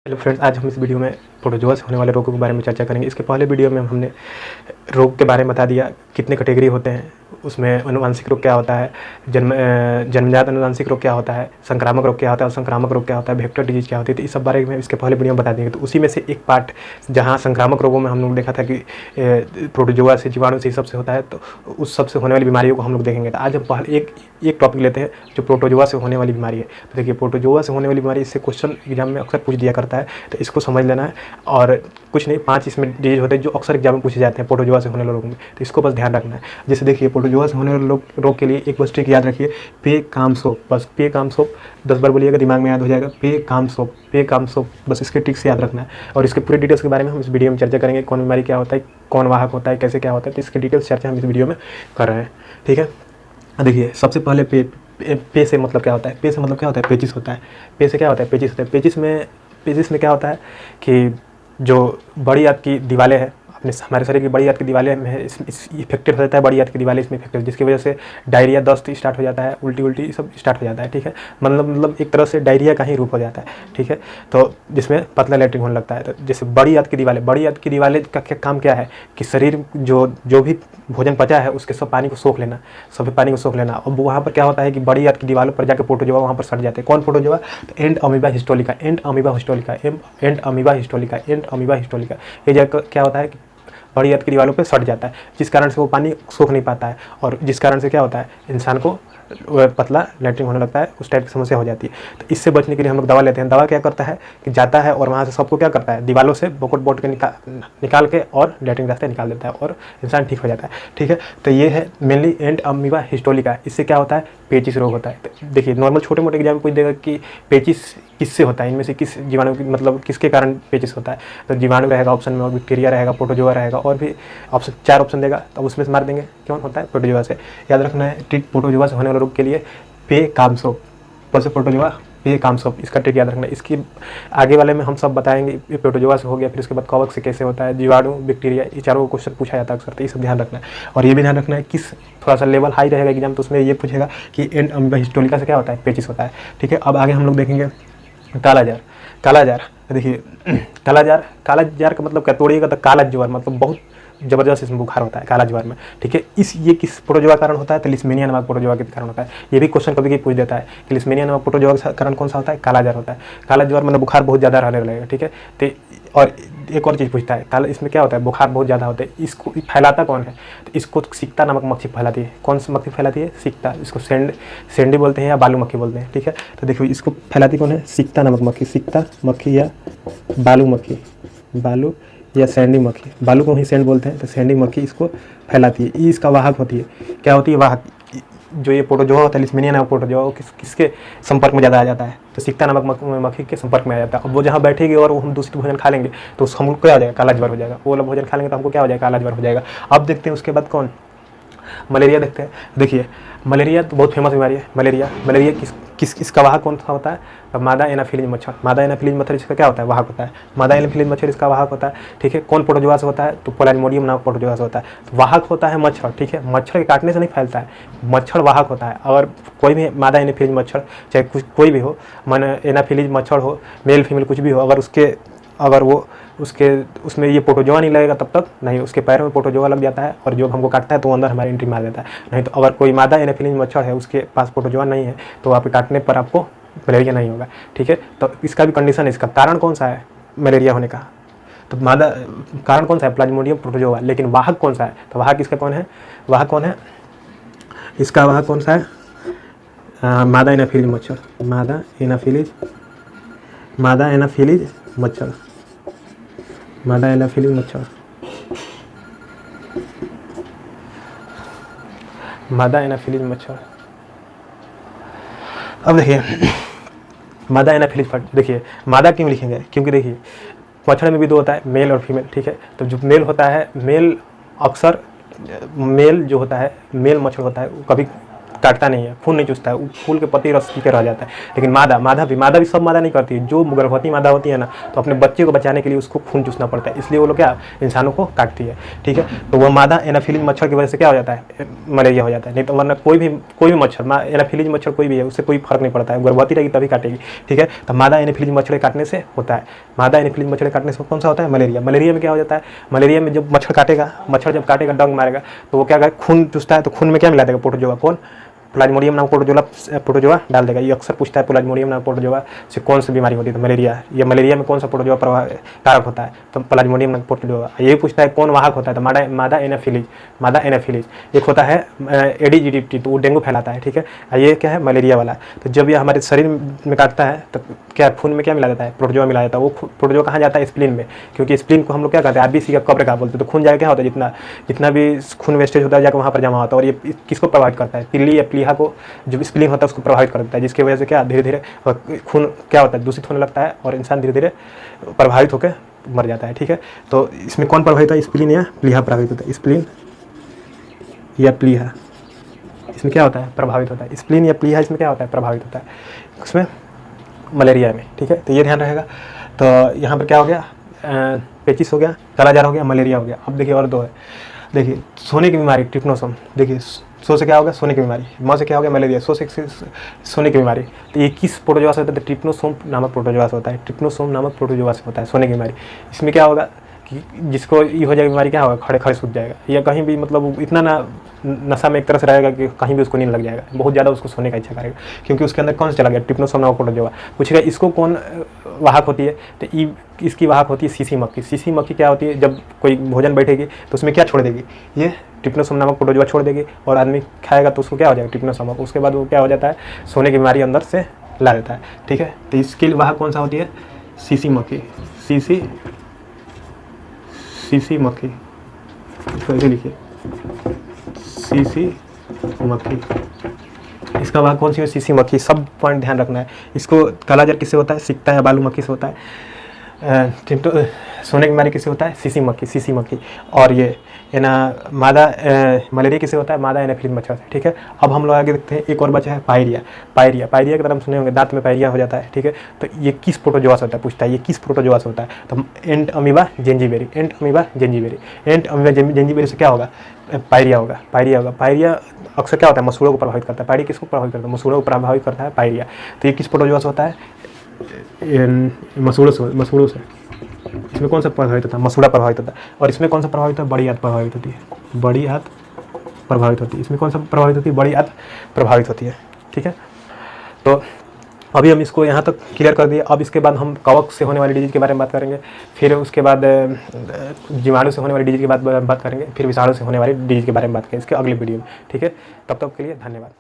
Hello friends, आज हम इस वीडियो में प्रोटोजोआ से होने वाले रोगों के बारे में चर्चा करेंगे। इसके पहले वीडियो में हमने रोग के बारे में बता दिया, कितने कैटेगरी होते हैं, उसमें अनुवांशिक रोग क्या होता है, जन्मजात अनुवांशिक रोग क्या होता है, संक्रामक रोग क्या होता है, और संक्रामक रोग क्या होता है, वेक्टर डिजीज क्या होती है। तो इस सब बारे में इसके पहले वीडियो में बता देंगे। तो उसी में से एक पार्ट जहाँ संक्रामक रोगों में हम लोग देखा था कि प्रोटोजोआ से, जीवाणु से, सबसे होता है, तो उस सबसे होने वाली बीमारियों को हम लोग देखेंगे। तो आज हम पहले एक टॉपिक लेते हैं जो प्रोटोजोआ से होने वाली बीमारी है। तो देखिए, प्रोटोजोआ से होने वाली बीमारी, इससे क्वेश्चन एग्जाम में अक्सर पूछ दिया करता है, तो इसको समझ लेना है। और कुछ नहीं, 5 इसमें डिजीज होते हैं जो अक्सर एग्जाम में पूछे जाते हैं प्रोटोजोआ से होने वाले रोग में, तो इसको बस ध्यान रखना है। जैसे देखिए, प्रोटोजोआ से होने वाले रोग के लिए एक बस ट्रिक याद रखिए, पे काम सोप। बस पे काम सोप 10 बार बोलिएगा, दिमाग में याद हो जाएगा। पे काम सोप, पे काम सोप, बस इसके ट्रिक से याद रखना है। और इसके पूरे डिटेल्स के बारे में हम इस वीडियो में चर्चा करेंगे। कौन बीमारी क्या होता है, कौन वाहक होता है, कैसे क्या होता है, तो इसके डिटेल्स चर्चा हम इस वीडियो में कर रहे हैं। ठीक है, देखिए सबसे पहले पे से मतलब क्या होता है। पे से मतलब क्या होता है, पेचिस होता है। पे से क्या होता है, पेचिस होता है। पेचिस में क्या होता है कि जो बड़ी आंत की दीवारें हैं, अपने हमारे शरीर की बड़ी आंत की दीवारें में इफेक्टेड हो जाता है। बड़ी आंत की दीवारें इसमें इफेक्टेड, जिसकी वजह से डायरिया, दस्त स्टार्ट हो जाता है, उल्टी सब स्टार्ट हो जाता है। ठीक है, मतलब एक तरह से डायरिया का ही रूप हो जाता है। ठीक है, तो जिसमें पतला लैट्रिन होने लगता है। तो जैसे बड़ी आंत की दीवारें का क्या काम क्या है कि शरीर जो भी भोजन पचा है उसके सब पानी को सोख लेना, सभी पानी को सोख लेना। अब वहाँ पर क्या होता है कि बड़ी आंत की दीवारों पर जाकर प्रोटोजोआ वहाँ पर सट जाते हैं। कौन प्रोटोजोआ, तो एंड अमीबा हिस्टोलिका, ये जगह क्या होता है कि बड़ी आंत की दीवारों पे सट जाता है, जिस कारण से वो पानी सोख नहीं पाता है, और जिस कारण से क्या होता है, इंसान को पतला लैट्रिन होने लगता है, उस टाइप की समस्या हो जाती है। तो इससे बचने के लिए हम लोग दवा लेते हैं। दवा क्या करता है कि जाता है और वहाँ से सबको क्या करता है, दीवारों से बोट के निकाल के और लैट्रिन रास्ते निकाल देता है, और इंसान ठीक हो जाता है। ठीक है, तो ये है मेनली एंड अमीबा हिस्टोलिका। इससे क्या होता है, पेचिस रोग होता है। तो देखिए, नॉर्मल छोटे मोटे एग्जाम में पूछ देगा कि पेचिस किससे होता है, इनमें से किस जीवाणु की, मतलब किसके कारण पेचिस होता है। तो जीवाणु रहेगा ऑप्शन में, और बैक्टीरिया रहेगा, प्रोटोजोआ रहेगा, और भी ऑप्शन 4 ऑप्शन देगा, तब उसमें से मार देंगे कौन होता है, प्रोटोजोआ से। याद रखना है ट्रिक, प्रोटोजोआ से होने वाले रोग के लिए पे काम सोप, बस प्रोटोजोआ पे काम सोप, इसका ट्रिक याद रखना है। इसकी आगे वाले में हम सब बताएंगे। ये प्रोटोजोआ से हो गया, फिर उसके बाद कवक से कैसे होता है, जीवाणु, बैक्टीरिया, ये चारों क्वेश्चन पूछा जाता है अक्सर, तो ये सब ध्यान रखना है। और ये भी ध्यान रखना है किस थोड़ा सा लेवल हाई रहेगा एग्जाम, तो उसमें ये पूछेगा कि एंड अमीबा हिस्टोलिका से क्या होता है, पेचिस होता है। ठीक है, अब आगे हम लोग देखेंगे कालाजार। देखिए कालाजार का मतलब क्या, तोड़िएगा तो काला ज्वर, मतलब बहुत जबरदस्त इसमें बुखार होता है काला ज्वर में। ठीक है, ये किस प्रोटोजोआ कारण होता है, तो लिस्मेनिया नामक प्रोटोजोआ के कारण होता है। ये भी क्वेश्चन कभी पूछ देता है कि लिस्मेनिया नामक प्रोटोजोआ के कारण कौन सा होता है, काला ज्वर होता है। काला ज्वर मतलब बुखार बहुत ज़्यादा रहने लगेगा। ठीक है, तो और एक और चीज़ पूछता है, काला इसमें क्या होता है, बुखार बहुत ज़्यादा होता है। इसको फैलाता कौन है, तो इसको सिक्ता नामक मक्खी फैलाती है। कौन सी मक्खी फैलाती है, सिक्ता। इसको सेंडी बोलते हैं या बालू मक्खी बोलते हैं। ठीक है, तो देखिए इसको फैलाती कौन है, सिक्ता नामक मक्खी। सिक्ता मक्खी या बालू मक्खी, बालू या सैंडी मक्खी, बालू को ही सैंड बोलते हैं, तो सैंडी मक्खी इसको फैलाती है। ये इसका वाहक होती है। क्या होती है, वाहक। जो ये प्रोटोजोआ होता है, लिस्मेनिया नामक प्रोटोजोआ, वो किसके संपर्क में ज़्यादा आ जाता है, तो सिक्ता नामक मक्खी के संपर्क में आ जाता है। अब वो जहाँ बैठेगी और वो हम दूसरी भोजन खा लेंगे, तो हमको क्या हो जाएगा, काला ज्वर हो जाएगा। वो वाला भोजन खा लेंगे तो हमको क्या हो जाएगा, काला ज्वर हो जाएगा। अब देखते हैं उसके बाद कौन, मलेरिया देखते हैं। देखिए मलेरिया तो बहुत फेमस बीमारी है। मलेरिया किसका वाहक कौन सा होता है, तो मादा एनाफिलीज मच्छर। मादा एनाफिलीज मच्छर इसका क्या होता है, वाहक होता है। मादा एनाफिलीज मच्छर इसका वाहक होता है। ठीक है, कौन प्रोटोजोआ से होता है, तो प्लाज्मोडियम नामक प्रोटोजोआ से होता है। तो वाहक होता है मच्छर। ठीक है, मच्छर के काटने से नहीं फैलता है, मच्छर वाहक होता है। अगर कोई भी मादा एनाफिलीज मच्छर, चाहे कोई भी हो, माने एनाफिलीज मच्छर हो, मेल फीमेल कुछ भी हो, अगर वो उसमें ये प्रोटोजोआ नहीं लगेगा तब तक नहीं, उसके पैरों में प्रोटोजोआ लग जाता है, और जो हमको काटता है तो अंदर हमारी एंट्री मार देता है। नहीं तो अगर कोई मादा एनाफिलीज मच्छर है, उसके पास प्रोटोजोआ नहीं है, तो आप काटने पर आपको मलेरिया नहीं होगा। ठीक है, तो इसका भी कंडीशन है, इसका कारण कौन सा है मलेरिया होने का, तो मादा कारण कौन सा है, प्लाज्मोडियम प्रोटोजोआ। लेकिन वाहक कौन सा है, तो वाहक इसका कौन है, वाहक कौन है, इसका वाहक कौन सा है, मादा एनाफिलीज मच्छर। मादा एनाफिलीज मच्छर, मादा एनाफिलीज मच्छर, मादा एनाफिलीज मच्छर। अब देखिए मादा एनाफिलीज, देखिए मादा क्यों लिखेंगे, क्योंकि देखिए मच्छर में भी 2 होता है, मेल और फीमेल। ठीक है, तो जो मेल होता है, मेल अक्सर मेल जो होता है, मेल मच्छर होता है, वो काटता नहीं है, खून नहीं चूसता है, फूल के पत्ती रस पी के रह जाता है। लेकिन मादा भी सब मादा नहीं करती है। जो गर्भवती मादा होती है ना, तो अपने बच्चे को बचाने के लिए उसको खून चूसना पड़ता है, इसलिए वो लोग क्या इंसानों को काटती है। ठीक है, तो वह मादा एनाफिलीज मच्छर की वजह से क्या हो जाता है, मलेरिया हो जाता है। नहीं तो वरना कोई भी मच्छर, एनाफिलीज मच्छर कोई भी है, उससे कोई फर्क नहीं पड़ता है, गर्भवती रहेगी तभी काटेगी। ठीक है, तो मादा एनाफिलीज मच्छर काटने से होता है, मादा एनाफिलीज मच्छर काटने से कौन सा होता है, मलेरिया। मलेरिया में क्या हो जाता है, मलेरिया में जब मच्छर जब काटेगा, डंग मारेगा, तो वो क्या करेगा, खून चूसता है, तो खून में क्या मिला देगा, प्रोटोजोआ। कौन, प्लाज्मोडियम नाम प्रोटोजोआ डाल देगा। ये अक्सर पूछता है, प्लाज्मोडियम नाम प्रोटोजोआ से कौन सी बीमारी होती है, तो मलेरिया। ये मलेरिया में कौन सा प्रोटोजोआ कारक होता है, तो प्लाज्मोडियम नाम प्रोटोजोआ। ये पूछता है कौन वाहक होता है, तो मादा एनाफिलीज। एक होता है एडीज इजिप्टी, तो वो डेंगू फैलाता है। ठीक है, ये क्या है, मलेरिया वाला। तो जब ये हमारे शरीर में काटता है तो क्या खून में क्या मिला देता है, प्रोटोजोआ मिला देता है। वो प्रोटोजोआ कहाँ जाता है, स्प्लीन में, क्योंकि स्प्लीन को हम लोग क्या कहते हैं, आरबीसी का कब्र का बोलते हैं। तो खून जाकर क्या होता है, जितना भी खून वेस्टेज होता है जाकर वहाँ पर जमा होता है। और ये किसको प्रभावित करता है, तिल्ली या प्लीहा को, जो स्प्लीन होता है उसको प्रभावित कर देता है, जिसकी वजह से क्या धीरे धीरे खून क्या होता है, दूषित होने लगता है और इंसान धीरे धीरे प्रभावित होकर मर जाता है। ठीक है, तो इसमें कौन प्रभावित होता है, स्प्लीन या प्लीहा प्रभावित होता है, स्प्लीन या प्लीहा इसमें क्या होता है, प्रभावित होता है। स्प्लीन या प्लीहा इसमें क्या होता है, प्रभावित होता है उसमें, मलेरिया में। ठीक है, तो ये ध्यान रहेगा। तो यहाँ पर क्या हो गया, पेचिस हो गया, कालाजार हो गया, मलेरिया हो गया। अब देखिए और दो है, देखिए सोने की बीमारी, ट्रिप्नोसोम। देखिए सो से क्या होगा, सोने की बीमारी, म से क्या हो गया, मलेरिया, सो से सोने की बीमारी। तो ये किस प्रोटोजोआ से होता है, तो ट्रिप्नोसोम नामक प्रोटोजोआ से होता है, ट्रिप्नोसोम नामक प्रोटोजोआ से होता है सोने की बीमारी। इसमें क्या होगा कि जिसको ये हो जाएगी बीमारी, क्या होगा, खड़े खड़े सूझ जाएगा, या कहीं भी मतलब इतना नशा में एक तरह से रहेगा कि कहीं भी उसको नींद लग जाएगा, बहुत ज़्यादा उसको सोने का इच्छा करेगा, क्योंकि उसके अंदर कौन सा चला गया, ट्रिप्नोसोम नामक प्रोटोजोआ। पूछेगा इसको कौन वाहक होती है, तो इसकी वाहक होती है सीसी मक्खी। सीसी मक्खी क्या होती है, जब कोई भोजन बैठेगी तो उसमें क्या छोड़ देगी, ये ट्रिप्नोसोम नामक प्रोटोजोआ छोड़ देगी, और आदमी खाएगा तो उसको क्या हो जाएगा, ट्रिप्नोसोम। उसके बाद वो क्या हो जाता है, सोने की बीमारी अंदर से ला देता है। ठीक है, तो इसके वाहक कौन सा होती है, सीसी मक्खी। सीसी मक्खी, इसको ऐसे लिखिए, सीसी मक्खी। इसका वाहक कौन सी है, सीसी मक्खी। सब पॉइंट ध्यान रखना है। इसको कालाजार किससे होता है, सिकता है बालू मक्खी से होता है। सोने की बीमारी किससे होता है, सीसी मक्खी। और ये ना मादा मलेरिया किससे होता है, मादा एनाफिलीज मच्छर से। ठीक है, अब हम लोग आगे देखते हैं, एक और बचा है पायरिया की तरह हम सुने होंगे, दांत में पायरिया हो जाता है। ठीक है, तो ये किस प्रोटोजोआ से होता है, पूछता है ये किस प्रोटोजोआ से होता है, तो एंट अमीबा जेंजीबेरी से क्या होगा, पायरिया होगा। पायरिया अक्सर क्या होता है, मसूड़ों को प्रभावित करता है। पायरिया किसको प्रभावित करता है, मसूड़ों को प्रभावित करता है पायरिया। तो ये किस प्रोटोजोआ से होता है, मसूड़ों से। इसमें कौन सा प्रभावित होता है, मसूड़ा प्रभावित होता है। और इसमें कौन सा प्रभावित होता है, बड़ी आंत प्रभावित होती है, बड़ी आंत प्रभावित होती है। इसमें कौन सा प्रभावित होती है, बड़ी आंत प्रभावित होती है। ठीक है, तो अभी हम इसको यहाँ तक क्लियर कर दिए। अब इसके बाद हम कवक से होने वाली डिजीज के बारे में बात करेंगे, फिर उसके बाद जीवाणु से होने वाली डिजीज के बात करेंगे, फिर विषाणु से होने वाली डिजीज के बारे में बात करेंगे इसके अगले वीडियो में। ठीक है, तब तक के लिए धन्यवाद।